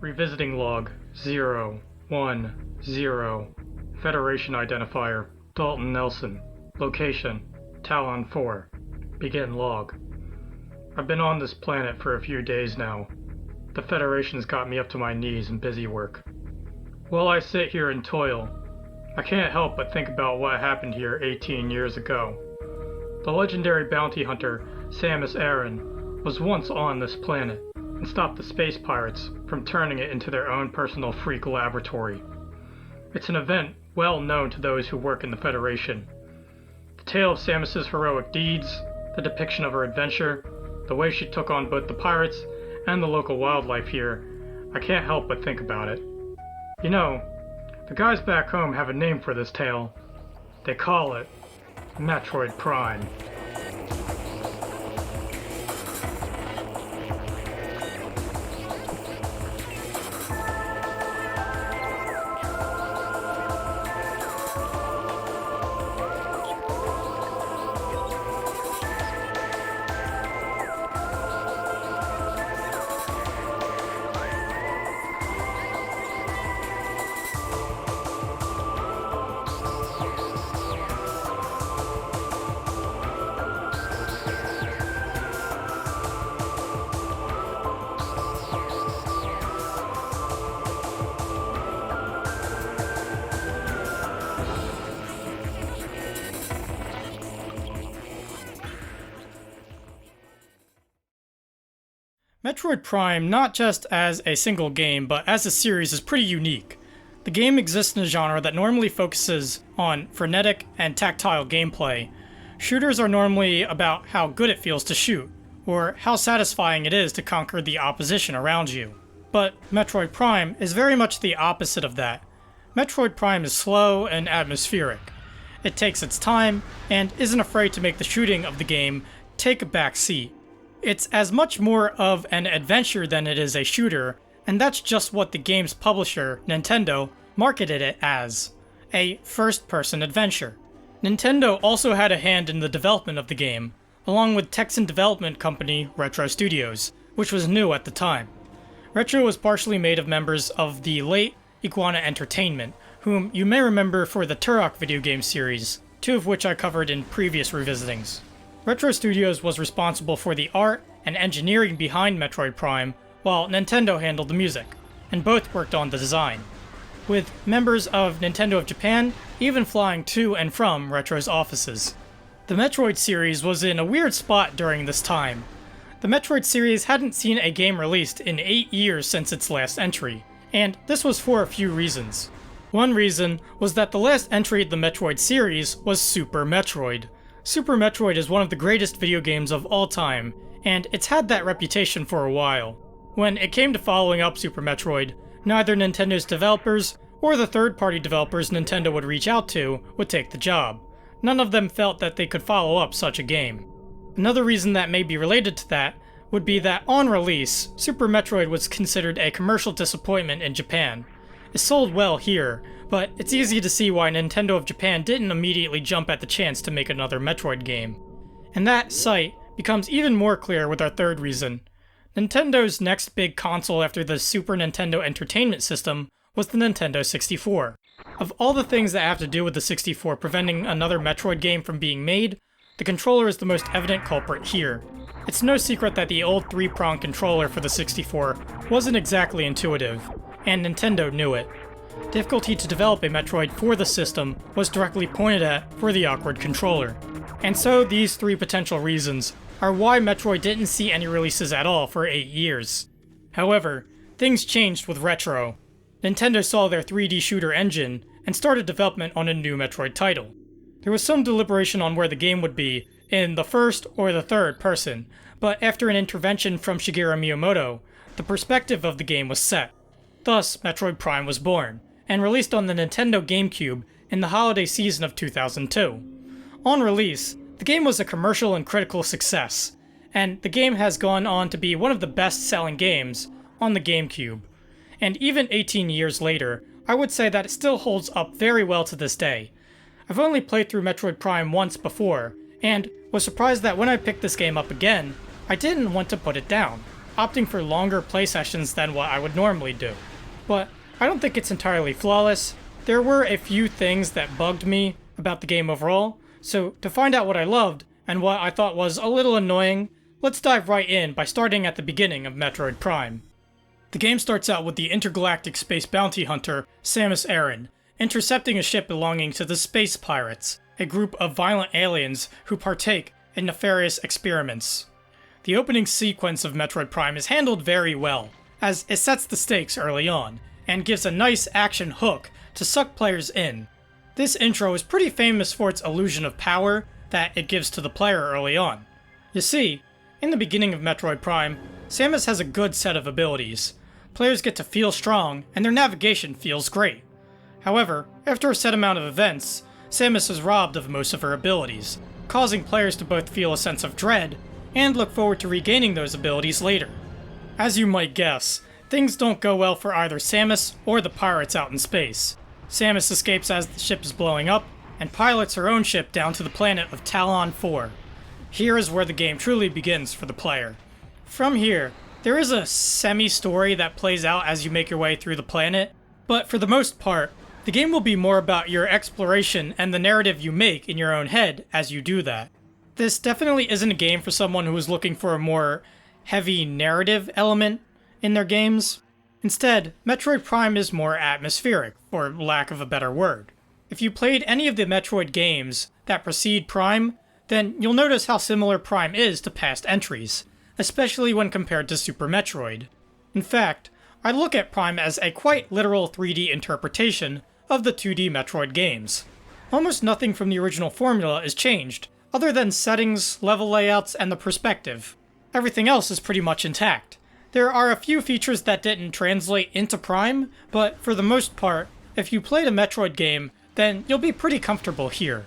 Revisiting log 010. Federation identifier Daulton Nelson. Location Talon 4. Begin log. I've been on this planet for a few days now. The Federation's got me up to my knees in busy work. While I sit here and toil, I can't help but think about what happened here 18 years ago. The legendary bounty hunter Samus Aran was once on this planet and stopped the space pirates from turning it into their own personal freak laboratory. It's an event well known to those who work in the Federation. The tale of Samus's heroic deeds, the depiction of her adventure, the way she took on both the pirates and the local wildlife here, I can't help but think about it. You know, the guys back home have a name for this tale. They call it Metroid Prime. Metroid Prime, not just as a single game, but as a series, is pretty unique. The game exists in a genre that normally focuses on frenetic and tactile gameplay. Shooters are normally about how good it feels to shoot, or how satisfying it is to conquer the opposition around you. But Metroid Prime is very much the opposite of that. Metroid Prime is slow and atmospheric. It takes its time, and isn't afraid to make the shooting of the game take a back seat. It's as much more of an adventure than it is a shooter, and that's just what the game's publisher, Nintendo, marketed it as. A first-person adventure. Nintendo also had a hand in the development of the game, along with Texan development company Retro Studios, which was new at the time. Retro was partially made of members of the late Iguana Entertainment, whom you may remember for the Turok video game series, two of which I covered in previous revisitings. Retro Studios was responsible for the art and engineering behind Metroid Prime, while Nintendo handled the music, and both worked on the design, with members of Nintendo of Japan even flying to and from Retro's offices. The Metroid series was in a weird spot during this time. The Metroid series hadn't seen a game released in 8 years since its last entry, and this was for a few reasons. One reason was that the last entry of the Metroid series was Super Metroid. Super Metroid is one of the greatest video games of all time, and it's had that reputation for a while. When it came to following up Super Metroid, neither Nintendo's developers or the third-party developers Nintendo would reach out to would take the job. None of them felt that they could follow up such a game. Another reason that may be related to that would be that on release, Super Metroid was considered a commercial disappointment in Japan. It sold well here, but it's easy to see why Nintendo of Japan didn't immediately jump at the chance to make another Metroid game. And that sight becomes even more clear with our third reason. Nintendo's next big console after the Super Nintendo Entertainment System was the Nintendo 64. Of all the things that have to do with the 64 preventing another Metroid game from being made, the controller is the most evident culprit here. It's no secret that the old 3-prong controller for the 64 wasn't exactly intuitive, and Nintendo knew it. Difficulty to develop a Metroid for the system was directly pointed at for the awkward controller. And so these three potential reasons are why Metroid didn't see any releases at all for 8 years. However, things changed with Retro. Nintendo saw their 3D shooter engine and started development on a new Metroid title. There was some deliberation on where the game would be, in the first or the third person, but after an intervention from Shigeru Miyamoto, the perspective of the game was set. Thus, Metroid Prime was born, and released on the Nintendo GameCube in the holiday season of 2002. On release, the game was a commercial and critical success, and the game has gone on to be one of the best-selling games on the GameCube. And even 18 years later, I would say that it still holds up very well to this day. I've only played through Metroid Prime once before, and was surprised that when I picked this game up again, I didn't want to put it down. opting for longer play sessions than what I would normally do. But I don't think it's entirely flawless. There were a few things that bugged me about the game overall, so to find out what I loved and what I thought was a little annoying, let's dive right in by starting at the beginning of Metroid Prime. The game starts out with the intergalactic space bounty hunter, Samus Aran, intercepting a ship belonging to the Space Pirates, a group of violent aliens who partake in nefarious experiments. The opening sequence of Metroid Prime is handled very well, as it sets the stakes early on, and gives a nice action hook to suck players in. This intro is pretty famous for its illusion of power that it gives to the player early on. You see, in the beginning of Metroid Prime, Samus has a good set of abilities. Players get to feel strong, and their navigation feels great. However, after a set amount of events, Samus is robbed of most of her abilities, causing players to both feel a sense of dread and look forward to regaining those abilities later. As you might guess, things don't go well for either Samus or the pirates out in space. Samus escapes as the ship is blowing up, and pilots her own ship down to the planet of Talon 4. Here is where the game truly begins for the player. From here, there is a semi-story that plays out as you make your way through the planet, but for the most part, the game will be more about your exploration and the narrative you make in your own head as you do that. This definitely isn't a game for someone who is looking for a more heavy narrative element in their games. Instead, Metroid Prime is more atmospheric, for lack of a better word. If you played any of the Metroid games that precede Prime, then you'll notice how similar Prime is to past entries, especially when compared to Super Metroid. In fact, I look at Prime as a quite literal 3D interpretation of the 2D Metroid games. Almost nothing from the original formula is changed, other than settings, level layouts, and the perspective. Everything else is pretty much intact. There are a few features that didn't translate into Prime, but for the most part, if you played a Metroid game, then you'll be pretty comfortable here.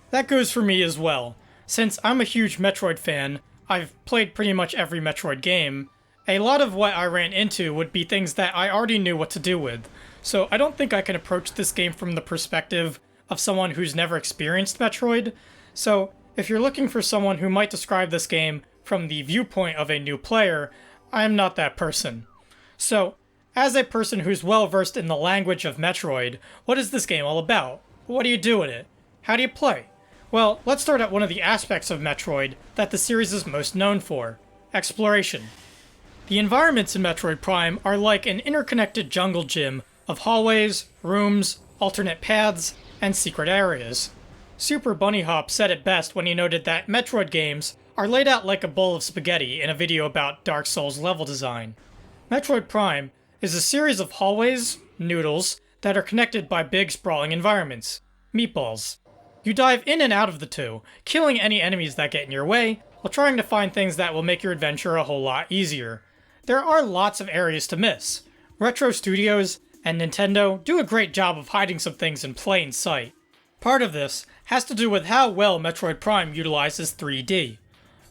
That goes for me as well. Since I'm a huge Metroid fan, I've played pretty much every Metroid game. A lot of what I ran into would be things that I already knew what to do with, so I don't think I can approach this game from the perspective of someone who's never experienced Metroid. So if you're looking for someone who might describe this game from the viewpoint of a new player, I am not that person. So, as a person who's well versed in the language of Metroid, what is this game all about? What do you do in it? How do you play? Well, let's start at one of the aspects of Metroid that the series is most known for: exploration. The environments in Metroid Prime are like an interconnected jungle gym of hallways, rooms, alternate paths, and secret areas. Super Bunny Hop said it best when he noted that Metroid games are laid out like a bowl of spaghetti in a video about Dark Souls level design. Metroid Prime is a series of hallways, noodles, that are connected by big sprawling environments, meatballs. You dive in and out of the two, killing any enemies that get in your way, while trying to find things that will make your adventure a whole lot easier. There are lots of areas to miss. Retro Studios and Nintendo do a great job of hiding some things in plain sight. Part of this has to do with how well Metroid Prime utilizes 3D.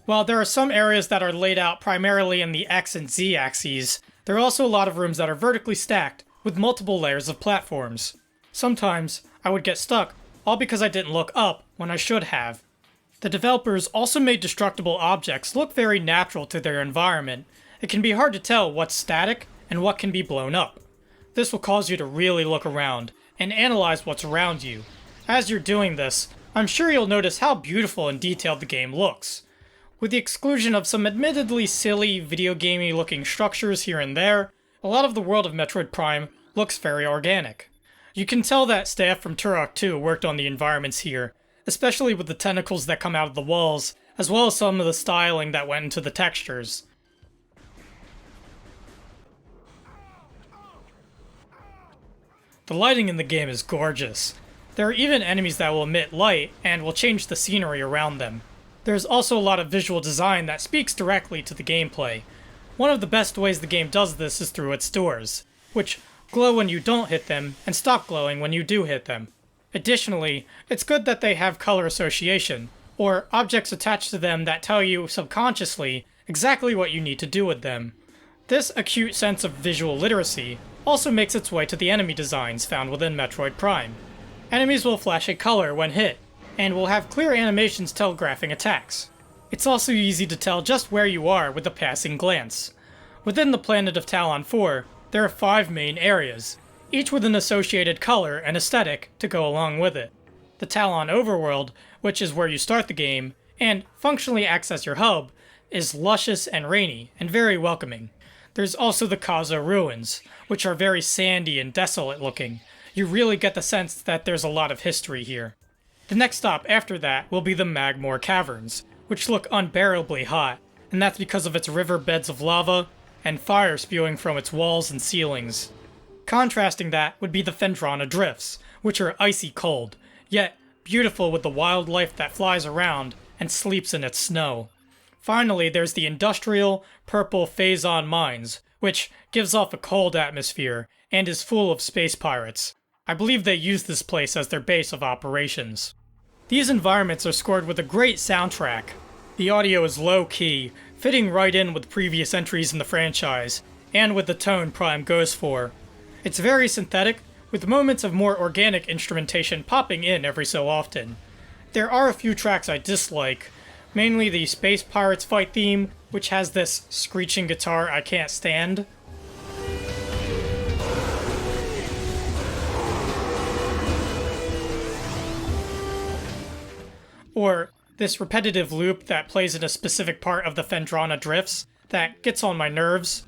While there are some areas that are laid out primarily in the X and Z axes, there are also a lot of rooms that are vertically stacked with multiple layers of platforms. Sometimes I would get stuck, all because I didn't look up when I should have. The developers also made destructible objects look very natural to their environment. It can be hard to tell what's static and what can be blown up. This will cause you to really look around and analyze what's around you. As you're doing this, I'm sure you'll notice how beautiful and detailed the game looks. With the exclusion of some admittedly silly, video gamey looking structures here and there, a lot of the world of Metroid Prime looks very organic. You can tell that staff from Turok 2 worked on the environments here, especially with the tentacles that come out of the walls, as well as some of the styling that went into the textures. The lighting in the game is gorgeous. There are even enemies that will emit light and will change the scenery around them. There's also a lot of visual design that speaks directly to the gameplay. One of the best ways the game does this is through its doors, which glow when you don't hit them and stop glowing when you do hit them. Additionally, it's good that they have color association, or objects attached to them that tell you subconsciously exactly what you need to do with them. This acute sense of visual literacy also makes its way to the enemy designs found within Metroid Prime. Enemies will flash a color when hit, and will have clear animations telegraphing attacks. It's also easy to tell just where you are with a passing glance. Within the planet of Talon 4, there are 5 main areas, each with an associated color and aesthetic to go along with it. The Talon overworld, which is where you start the game, and functionally acts as your hub, is luscious and rainy, and very welcoming. There's also the Kaza ruins, which are very sandy and desolate looking. You really get the sense that there's a lot of history here. The next stop after that will be the Magmoor Caverns, which look unbearably hot, and that's because of its river beds of lava and fire spewing from its walls and ceilings. Contrasting that would be the Phendrana Drifts, which are icy cold, yet beautiful with the wildlife that flies around and sleeps in its snow. Finally, there's the industrial, purple Phazon Mines, which gives off a cold atmosphere and is full of space pirates. I believe they use this place as their base of operations. These environments are scored with a great soundtrack. The audio is low-key, fitting right in with previous entries in the franchise, and with the tone Prime goes for. It's very synthetic, with moments of more organic instrumentation popping in every so often. There are a few tracks I dislike, mainly the Space Pirates fight theme, which has this screeching guitar I can't stand. Or this repetitive loop that plays in a specific part of the Phendrana Drifts that gets on my nerves.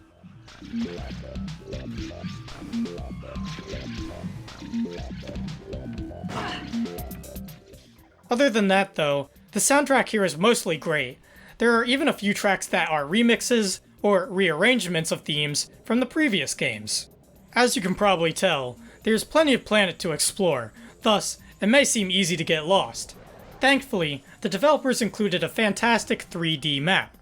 Other than that though, the soundtrack here is mostly great. There are even a few tracks that are remixes or rearrangements of themes from the previous games. As you can probably tell, there's plenty of planet to explore, thus it may seem easy to get lost. Thankfully, the developers included a fantastic 3D map.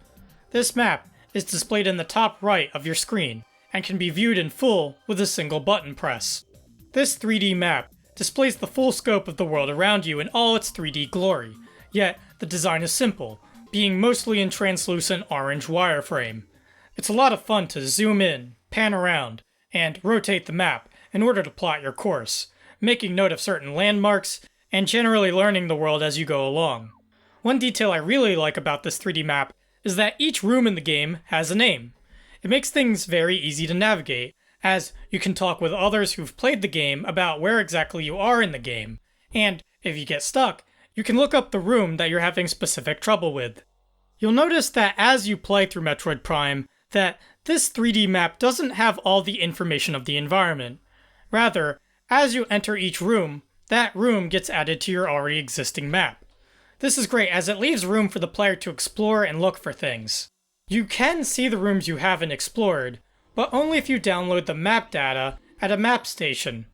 This map is displayed in the top right of your screen and can be viewed in full with a single button press. This 3D map displays the full scope of the world around you in all its 3D glory, yet the design is simple, being mostly in translucent orange wireframe. It's a lot of fun to zoom in, pan around, and rotate the map in order to plot your course, making note of certain landmarks, and generally learning the world as you go along. One detail I really like about this 3D map is that each room in the game has a name. It makes things very easy to navigate, as you can talk with others who've played the game about where exactly you are in the game, and if you get stuck, you can look up the room that you're having specific trouble with. You'll notice that as you play through Metroid Prime, that this 3D map doesn't have all the information of the environment. Rather, as you enter each room, that room gets added to your already existing map. This is great as it leaves room for the player to explore and look for things. You can see the rooms you haven't explored, but only if you download the map data at a map station.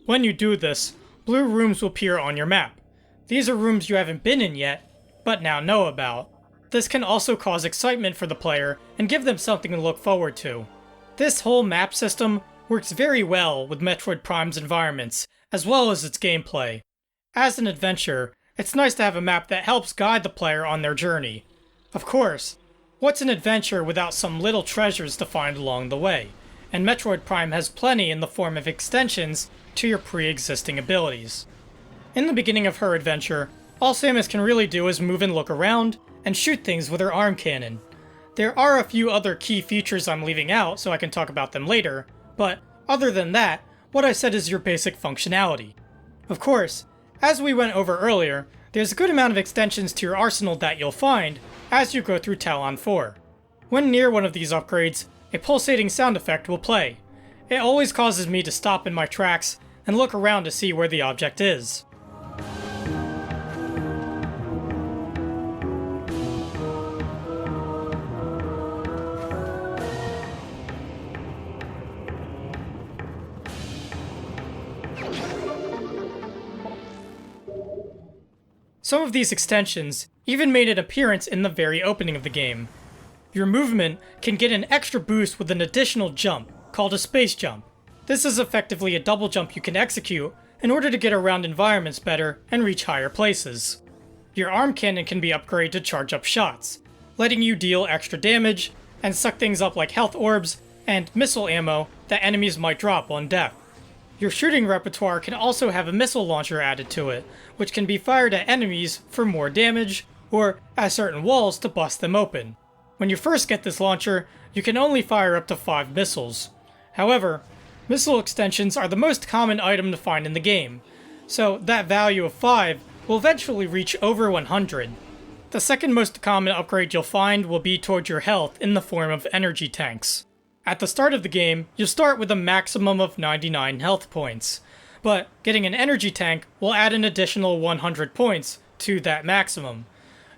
When you do this, blue rooms will appear on your map. These are rooms you haven't been in yet, but now know about. This can also cause excitement for the player and give them something to look forward to. This whole map system works very well with Metroid Prime's environments, as well as its gameplay. As an adventure, it's nice to have a map that helps guide the player on their journey. Of course, what's an adventure without some little treasures to find along the way? And Metroid Prime has plenty in the form of extensions to your pre-existing abilities. In the beginning of her adventure, all Samus can really do is move and look around, and shoot things with her arm cannon. There are a few other key features I'm leaving out so I can talk about them later, but other than that, what I said is your basic functionality. Of course, as we went over earlier, there's a good amount of extensions to your arsenal that you'll find as you go through Talon 4. When near one of these upgrades, a pulsating sound effect will play. It always causes me to stop in my tracks and look around to see where the object is. Some of these extensions even made an appearance in the very opening of the game. Your movement can get an extra boost with an additional jump, called a space jump. This is effectively a double jump you can execute in order to get around environments better and reach higher places. Your arm cannon can be upgraded to charge up shots, letting you deal extra damage and suck things up like health orbs and missile ammo that enemies might drop on death. Your shooting repertoire can also have a missile launcher added to it, which can be fired at enemies for more damage, or at certain walls to bust them open. When you first get this launcher, you can only fire up to 5 missiles. However, missile extensions are the most common item to find in the game, so that value of 5 will eventually reach over 100. The second most common upgrade you'll find will be towards your health in the form of energy tanks. At the start of the game, you'll start with a maximum of 99 health points, but getting an energy tank will add an additional 100 points to that maximum.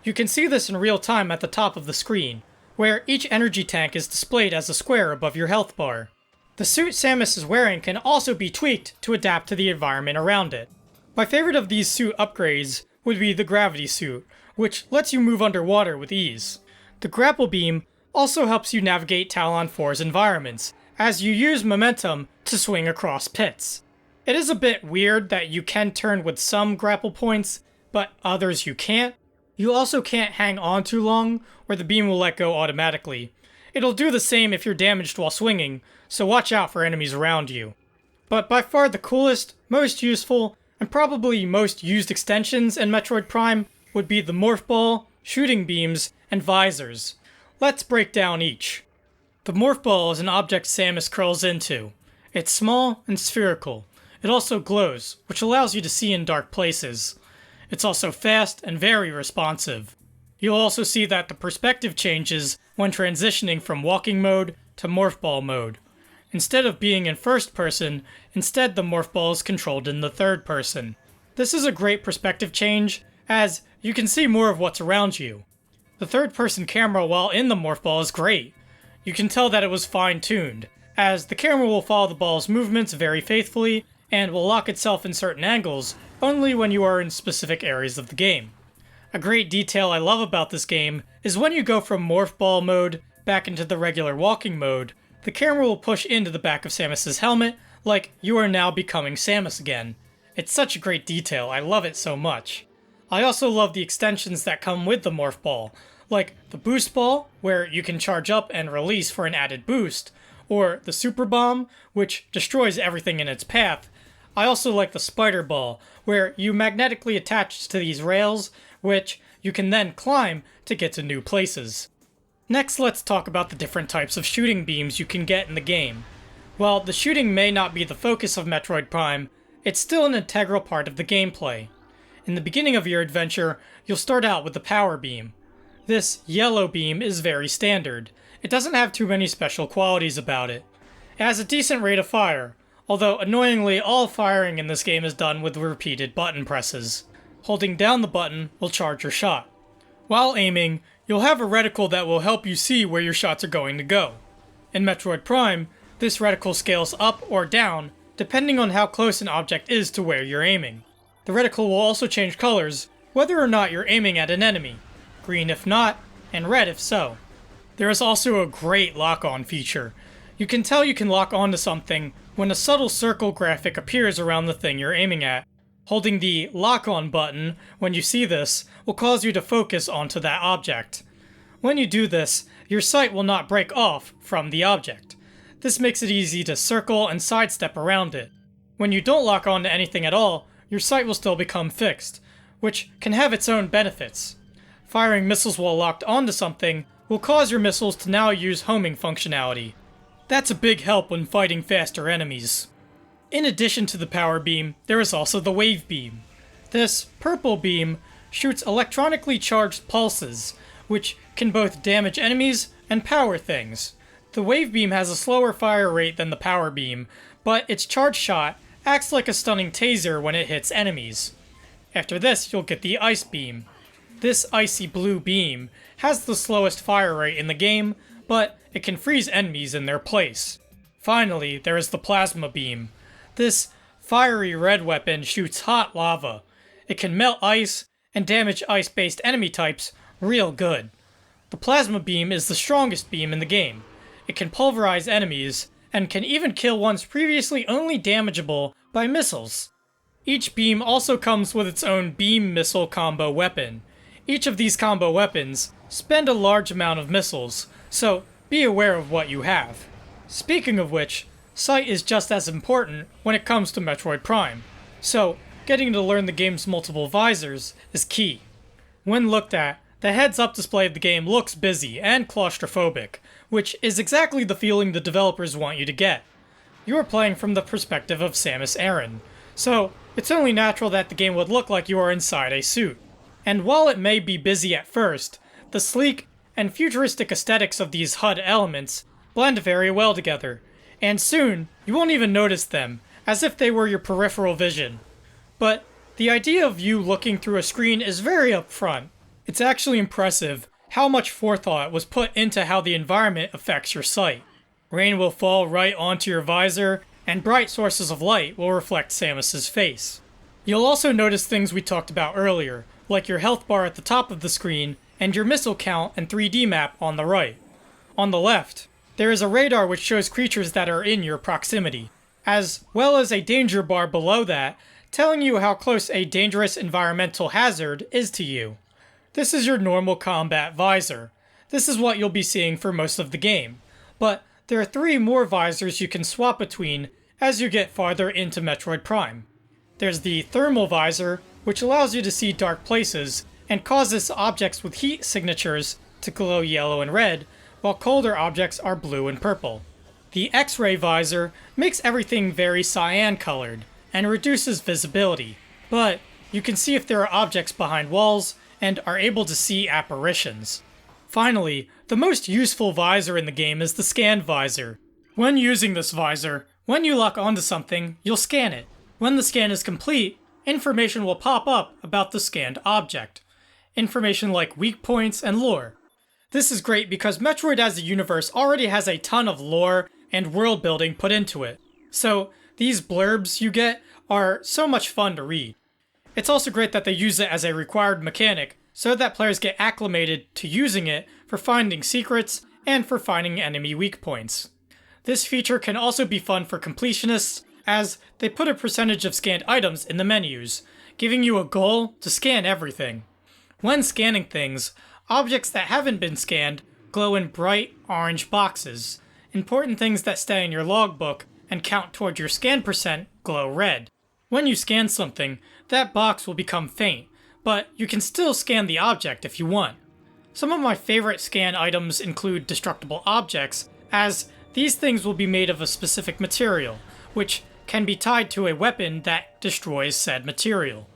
You can see this in real time at the top of the screen, where each energy tank is displayed as a square above your health bar. The suit Samus is wearing can also be tweaked to adapt to the environment around it. My favorite of these suit upgrades would be the gravity suit, which lets you move underwater with ease. The grapple beam also helps you navigate Talon 4's environments, as you use momentum to swing across pits. It is a bit weird that you can turn with some grapple points, but others you can't. You also can't hang on too long, or the beam will let go automatically. It'll do the same if you're damaged while swinging, so watch out for enemies around you. But by far the coolest, most useful, and probably most used extensions in Metroid Prime would be the Morph Ball, shooting beams, and visors. Let's break down each. The Morph Ball is an object Samus curls into. It's small and spherical. It also glows, which allows you to see in dark places. It's also fast and very responsive. You'll also see that the perspective changes when transitioning from walking mode to Morph Ball mode. Instead of being in first person, instead the Morph Ball is controlled in the third person. This is a great perspective change, as you can see more of what's around you. The third person camera while in the Morph Ball is great. You can tell that it was fine-tuned, as the camera will follow the ball's movements very faithfully and will lock itself in certain angles only when you are in specific areas of the game. A great detail I love about this game is when you go from Morph Ball mode back into the regular walking mode, the camera will push into the back of Samus's helmet like you are now becoming Samus again. It's such a great detail, I love it so much. I also love the extensions that come with the Morph Ball, like the Boost Ball, where you can charge up and release for an added boost, or the Super Bomb, which destroys everything in its path. I also like the Spider Ball, where you magnetically attach to these rails, which you can then climb to get to new places. Next, let's talk about the different types of shooting beams you can get in the game. While the shooting may not be the focus of Metroid Prime, it's still an integral part of the gameplay. In the beginning of your adventure, you'll start out with the power beam. This yellow beam is very standard. It doesn't have too many special qualities about it. It has a decent rate of fire, although annoyingly all firing in this game is done with repeated button presses. Holding down the button will charge your shot. While aiming, you'll have a reticle that will help you see where your shots are going to go. In Metroid Prime, this reticle scales up or down depending on how close an object is to where you're aiming. The reticle will also change colors, whether or not you're aiming at an enemy. Green if not, and red if so. There is also a great lock-on feature. You can tell you can lock onto something when a subtle circle graphic appears around the thing you're aiming at. Holding the lock-on button when you see this will cause you to focus onto that object. When you do this, your sight will not break off from the object. This makes it easy to circle and sidestep around it. When you don't lock onto anything at all, your sight will still become fixed, which can have its own benefits. Firing missiles while locked onto something will cause your missiles to now use homing functionality. That's a big help when fighting faster enemies. In addition to the power beam, there is also the wave beam. This purple beam shoots electronically charged pulses, which can both damage enemies and power things. The wave beam has a slower fire rate than the power beam, but its charge shot acts like a stunning taser when it hits enemies. After this, you'll get the ice beam. This icy blue beam has the slowest fire rate in the game, but it can freeze enemies in their place. Finally, there is the plasma beam. This fiery red weapon shoots hot lava. It can melt ice and damage ice-based enemy types real good. The plasma beam is the strongest beam in the game. It can pulverize enemies, and can even kill ones previously only damageable by missiles. Each beam also comes with its own beam missile combo weapon. Each of these combo weapons spend a large amount of missiles, so be aware of what you have. Speaking of which, sight is just as important when it comes to Metroid Prime, so getting to learn the game's multiple visors is key. When looked at, The heads-up display of the game looks busy and claustrophobic, which is exactly the feeling the developers want you to get. You are playing from the perspective of Samus Aran, so it's only natural that the game would look like you are inside a suit. And while it may be busy at first, the sleek and futuristic aesthetics of these HUD elements blend very well together, and soon you won't even notice them, as if they were your peripheral vision. But the idea of you looking through a screen is very upfront. It's actually impressive how much forethought was put into how the environment affects your sight. Rain will fall right onto your visor, and bright sources of light will reflect Samus's face. You'll also notice things we talked about earlier, like your health bar at the top of the screen and your missile count and 3D map on the right. On the left, there is a radar which shows creatures that are in your proximity, as well as a danger bar below that, telling you how close a dangerous environmental hazard is to you. This is your normal combat visor. This is what you'll be seeing for most of the game, but there are 3 more visors you can swap between as you get farther into Metroid Prime. There's the thermal visor, which allows you to see dark places and causes objects with heat signatures to glow yellow and red, while colder objects are blue and purple. The X-ray visor makes everything very cyan colored and reduces visibility, but you can see if there are objects behind walls and are able to see apparitions. Finally, the most useful visor in the game is the scan visor. When using this visor, when you lock onto something, you'll scan it. When the scan is complete, information will pop up about the scanned object. Information like weak points and lore. This is great because Metroid as a universe already has a ton of lore and world building put into it, so these blurbs you get are so much fun to read. It's also great that they use it as a required mechanic so that players get acclimated to using it for finding secrets and for finding enemy weak points. This feature can also be fun for completionists, as they put a percentage of scanned items in the menus, giving you a goal to scan everything. When scanning things, objects that haven't been scanned glow in bright orange boxes. Important things that stay in your logbook and count toward your scan percent glow red. When you scan something, that box will become faint, but you can still scan the object if you want. Some of my favorite scan items include destructible objects, as these things will be made of a specific material, which can be tied to a weapon that destroys said material.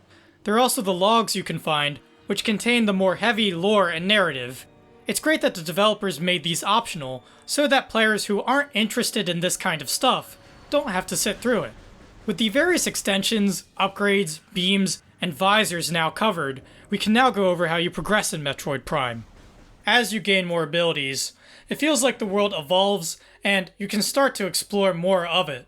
There are also the logs you can find, which contain the more heavy lore and narrative. It's great that the developers made these optional, so that players who aren't interested in this kind of stuff don't have to sit through it. With the various extensions, upgrades, beams, and visors now covered, we can now go over how you progress in Metroid Prime. As you gain more abilities, it feels like the world evolves and you can start to explore more of it.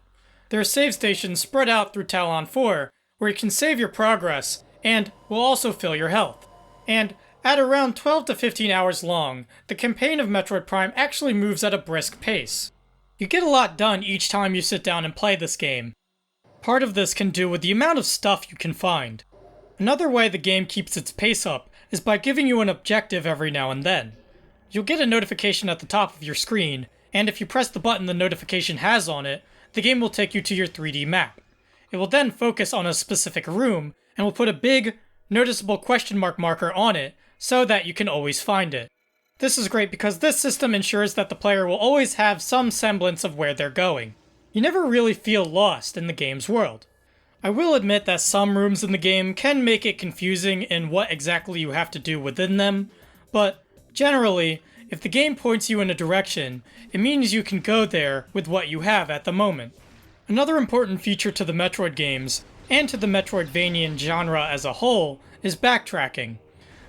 There are save stations spread out through Talon 4, where you can save your progress and will also fill your health. And at around 12 to 15 hours long, the campaign of Metroid Prime actually moves at a brisk pace. You get a lot done each time you sit down and play this game. Part of this can do with the amount of stuff you can find. Another way the game keeps its pace up is by giving you an objective every now and then. You'll get a notification at the top of your screen, and if you press the button the notification has on it, the game will take you to your 3D map. It will then focus on a specific room, and will put a big, noticeable question mark marker on it, so that you can always find it. This is great because this system ensures that the player will always have some semblance of where they're going. You never really feel lost in the game's world. I will admit that some rooms in the game can make it confusing in what exactly you have to do within them, but generally, if the game points you in a direction, it means you can go there with what you have at the moment. Another important feature to the Metroid games, and to the Metroidvanian genre as a whole, is backtracking.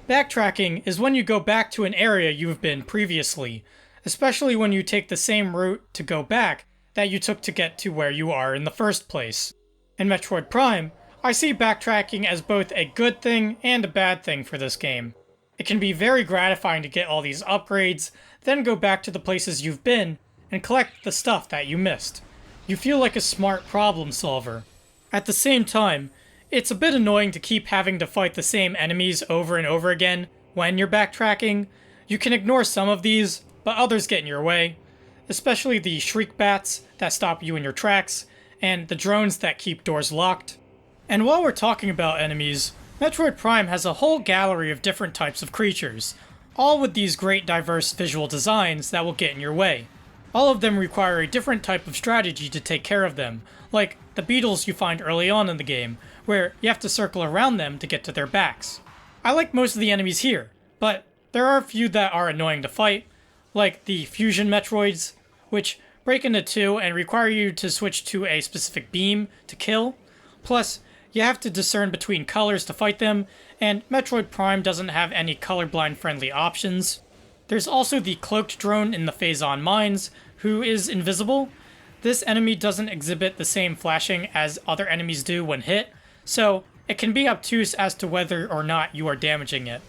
Backtracking is when you go back to an area you've been previously, especially when you take the same route to go back that you took to get to where you are in the first place. In Metroid Prime, I see backtracking as both a good thing and a bad thing for this game. It can be very gratifying to get all these upgrades, then go back to the places you've been, and collect the stuff that you missed. You feel like a smart problem solver. At the same time, it's a bit annoying to keep having to fight the same enemies over and over again when you're backtracking. You can ignore some of these, but others get in your way, especially the shriek bats that stop you in your tracks, and the drones that keep doors locked. And while we're talking about enemies, Metroid Prime has a whole gallery of different types of creatures, all with these great diverse visual designs that will get in your way. All of them require a different type of strategy to take care of them, like the beetles you find early on in the game, where you have to circle around them to get to their backs. I like most of the enemies here, but there are a few that are annoying to fight, like the fusion Metroids, which break into two and require you to switch to a specific beam to kill. Plus, you have to discern between colors to fight them, and Metroid Prime doesn't have any colorblind friendly options. There's also the cloaked drone in the Phazon mines, who is invisible. This enemy doesn't exhibit the same flashing as other enemies do when hit, so it can be obtuse as to whether or not you are damaging it.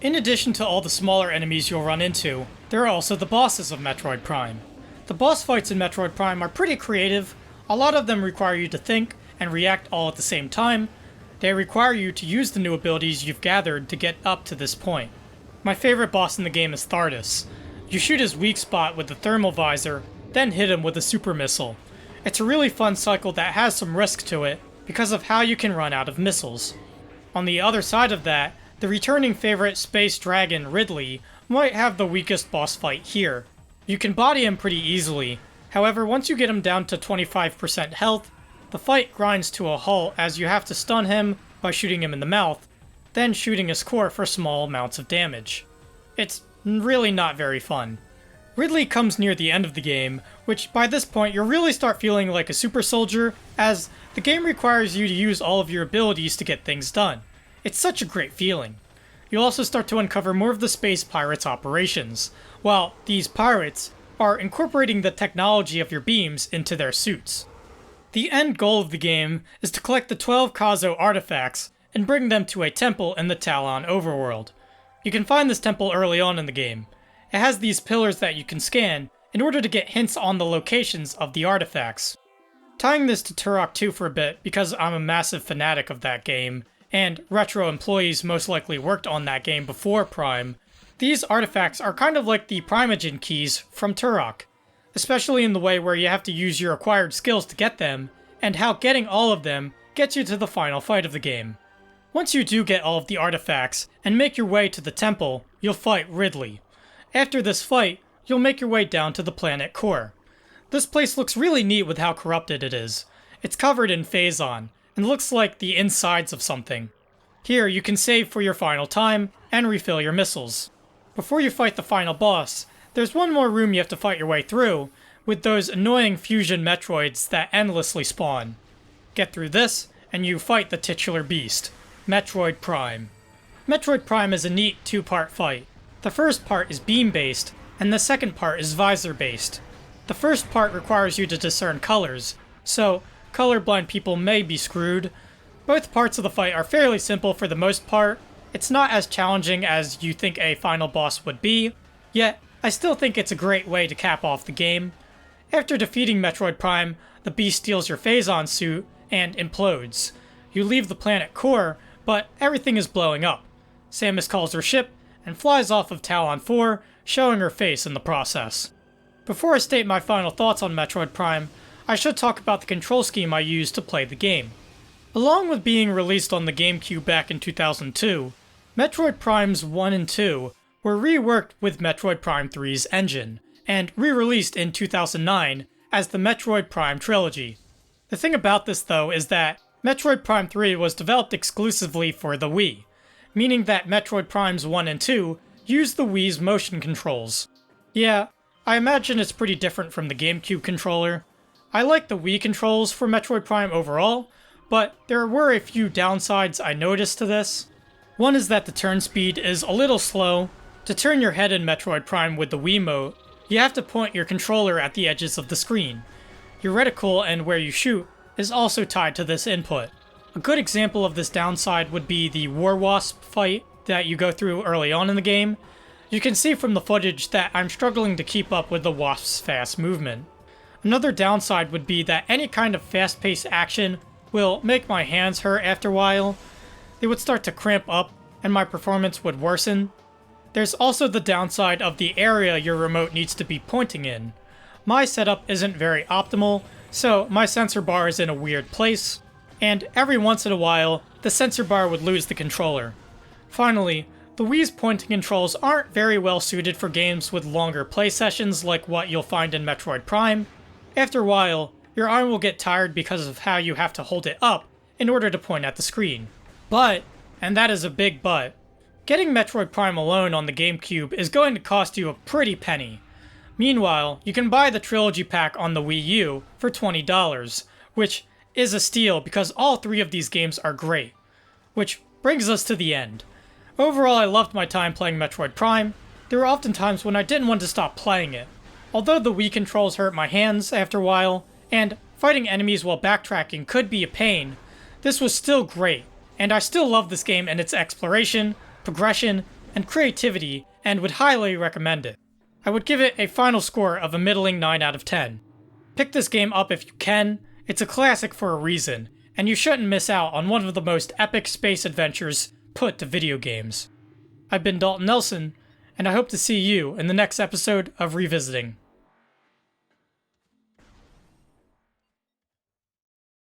In addition to all the smaller enemies you'll run into, there are also the bosses of Metroid Prime. The boss fights in Metroid Prime are pretty creative. A lot of them require you to think and react all at the same time. They require you to use the new abilities you've gathered to get up to this point. My favorite boss in the game is Thardus. You shoot his weak spot with the thermal visor, then hit him with a super missile. It's a really fun cycle that has some risk to it because of how you can run out of missiles. On the other side of that, the returning favorite space dragon Ridley might have the weakest boss fight here. You can body him pretty easily, however once you get him down to 25% health, the fight grinds to a halt as you have to stun him by shooting him in the mouth, then shooting his core for small amounts of damage. It's really not very fun. Ridley comes near the end of the game, which by this point you'll really start feeling like a super soldier, as the game requires you to use all of your abilities to get things done. It's such a great feeling. You'll also start to uncover more of the space pirates' operations, while these pirates are incorporating the technology of your beams into their suits. The end goal of the game is to collect the 12 Kazo artifacts and bring them to a temple in the Talon overworld. You can find this temple early on in the game. It has these pillars that you can scan in order to get hints on the locations of the artifacts. Tying this to Turok 2 for a bit, because I'm a massive fanatic of that game, and Retro employees most likely worked on that game before Prime, these artifacts are kind of like the Primogen keys from Turok, especially in the way where you have to use your acquired skills to get them, and how getting all of them gets you to the final fight of the game. Once you do get all of the artifacts and make your way to the temple, you'll fight Ridley. After this fight, you'll make your way down to the planet core. This place looks really neat with how corrupted it is. It's covered in Phazon, and looks like the insides of something. Here you can save for your final time, and refill your missiles. Before you fight the final boss, there's one more room you have to fight your way through, with those annoying fusion Metroids that endlessly spawn. Get through this, and you fight the titular beast, Metroid Prime. Metroid Prime is a neat two-part fight. The first part is beam-based, and the second part is visor-based. The first part requires you to discern colors, so colorblind people may be screwed. Both parts of the fight are fairly simple for the most part. It's not as challenging as you think a final boss would be, yet I still think it's a great way to cap off the game. After defeating Metroid Prime, the beast steals your Phazon suit and implodes. You leave the planet core, but everything is blowing up. Samus calls her ship and flies off of Talon 4, showing her face in the process. Before I state my final thoughts on Metroid Prime, I should talk about the control scheme I used to play the game. Along with being released on the GameCube back in 2002, Metroid Primes 1 and 2 were reworked with Metroid Prime 3's engine, and re-released in 2009 as the Metroid Prime trilogy. The thing about this though is that Metroid Prime 3 was developed exclusively for the Wii, meaning that Metroid Primes 1 and 2 used the Wii's motion controls. Yeah, I imagine it's pretty different from the GameCube controller. I like the Wii controls for Metroid Prime overall, but there were a few downsides I noticed to this. One is that the turn speed is a little slow. To turn your head in Metroid Prime with the Wiimote, you have to point your controller at the edges of the screen. Your reticle and where you shoot is also tied to this input. A good example of this downside would be the War Wasp fight that you go through early on in the game. You can see from the footage that I'm struggling to keep up with the Wasp's fast movement. Another downside would be that any kind of fast-paced action will make my hands hurt after a while. They would start to cramp up and my performance would worsen. There's also the downside of the area your remote needs to be pointing in. My setup isn't very optimal, so my sensor bar is in a weird place. and every once in a while, the sensor bar would lose the controller. Finally, the Wii's pointing controls aren't very well suited for games with longer play sessions like what you'll find in Metroid Prime. After a while, your arm will get tired because of how you have to hold it up in order to point at the screen. But, and that is a big but, getting Metroid Prime alone on the GameCube is going to cost you a pretty penny. Meanwhile, you can buy the Trilogy Pack on the Wii U for $20, which is a steal because all three of these games are great. Which brings us to the end. Overall, I loved my time playing Metroid Prime. There were often times when I didn't want to stop playing it. Although the Wii controls hurt my hands after a while, and fighting enemies while backtracking could be a pain, this was still great, and I still love this game and its exploration, progression, and creativity, and would highly recommend it. I would give it a final score of a middling 9 out of 10. Pick this game up if you can. It's a classic for a reason, and you shouldn't miss out on one of the most epic space adventures put to video games. I've been Daulton Nelson, and I hope to see you in the next episode of Revisiting.